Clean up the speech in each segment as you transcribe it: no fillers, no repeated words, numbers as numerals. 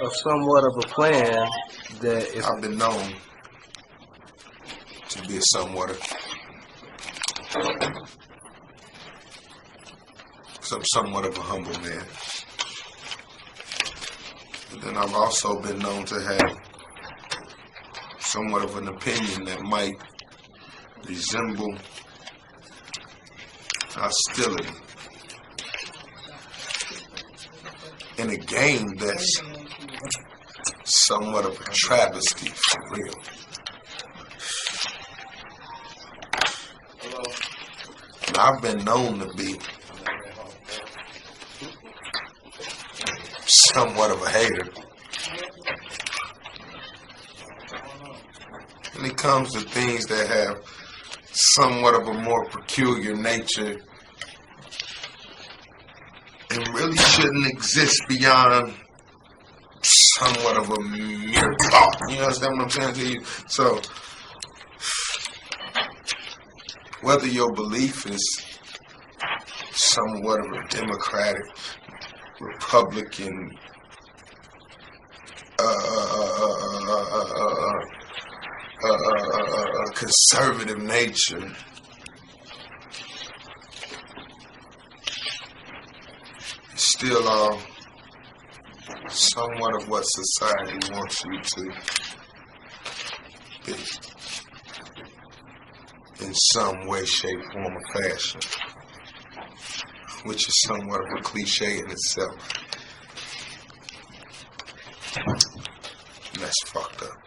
Somewhat of a plan that is. I've been known to be somewhat of a humble man. But then I've also been known to have somewhat of an opinion that might resemble hostility in a game that's somewhat of a travesty for real. And I've been known to be somewhat of a hater when it comes to things that have somewhat of a more peculiar nature and really shouldn't exist beyond somewhat of a mere thought. You understand what I'm saying to you? So, whether your belief is somewhat of a democratic, Republican, conservative nature, it's still all somewhat of what society wants you to be in some way, shape, form, or fashion, which is somewhat of a cliche in itself. And that's fucked up.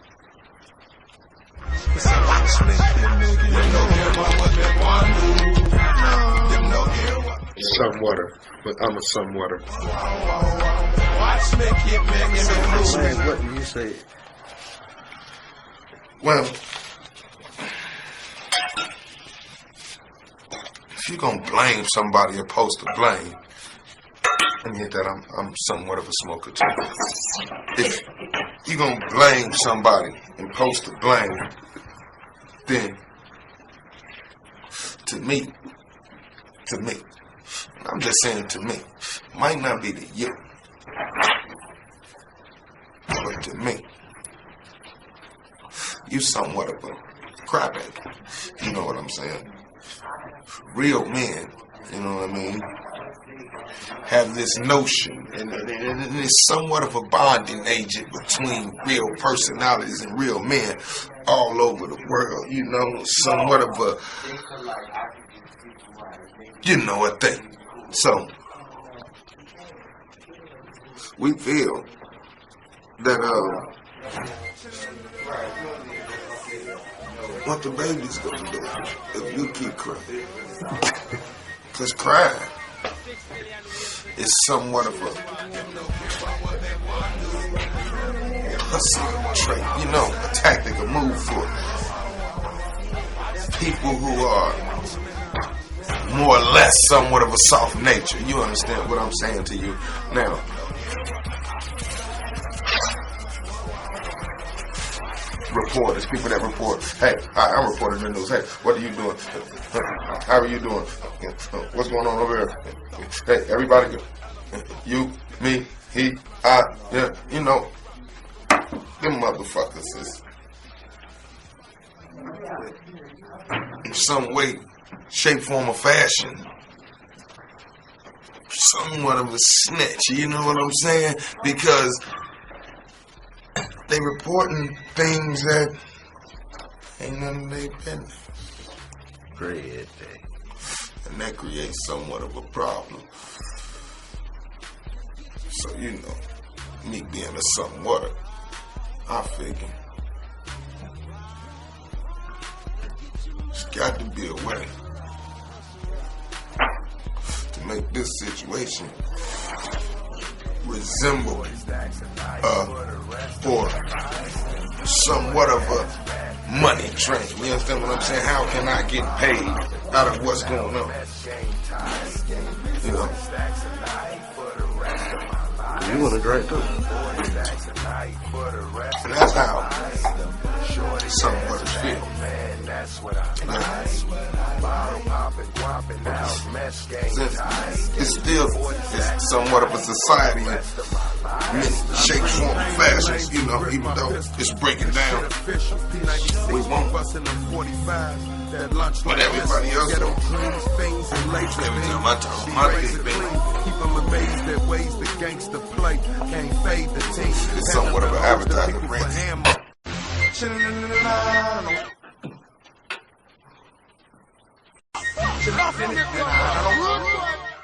Somewhater, but I'm a somewhater. What do you say? Well, if you're gonna blame somebody you're supposed to blame, and yet that I'm somewhat of a smoker too. If you're gonna blame somebody and supposed to blame, then to me, I'm just saying to me, might not be to you, but to me, you somewhat of a crybaby. You know what I'm saying? Real men, you know what I mean, have this notion, and it's somewhat of a bonding agent between real personalities and real men all over the world, you know, somewhat of a, you know, a thing. So, we feel that, what the baby's gonna do if you keep crying. Because crying is somewhat of a pussy trait, you know, a tactic, a move for people who are more or less somewhat of a soft nature. You understand what I'm saying to you now? Reporters, people that report, hey, I'm reporting the news, hey, what are you doing? How are you doing? What's going on over here? Hey, everybody, you, me, he, I, yeah, you know, them motherfuckers is in some way, shape, form, or fashion somewhat of a snitch, you know what I'm saying? Because they reporting things that ain't none of their business. Great. And that creates somewhat of a problem. So, you know, me being a somewhat, I figure there's got to be a way to make this situation resemble or somewhat of a money train. You understand what I'm saying? How can I get paid out of what's going on? You know? You want to drink too? And that's how somewhat feel. It's still somewhat of a society in many shapes, forms, and fashions, you know, even though it's breaking down. We won't. But everybody else will. Every time I talk, my big thing. It's somewhat of an advertising brand.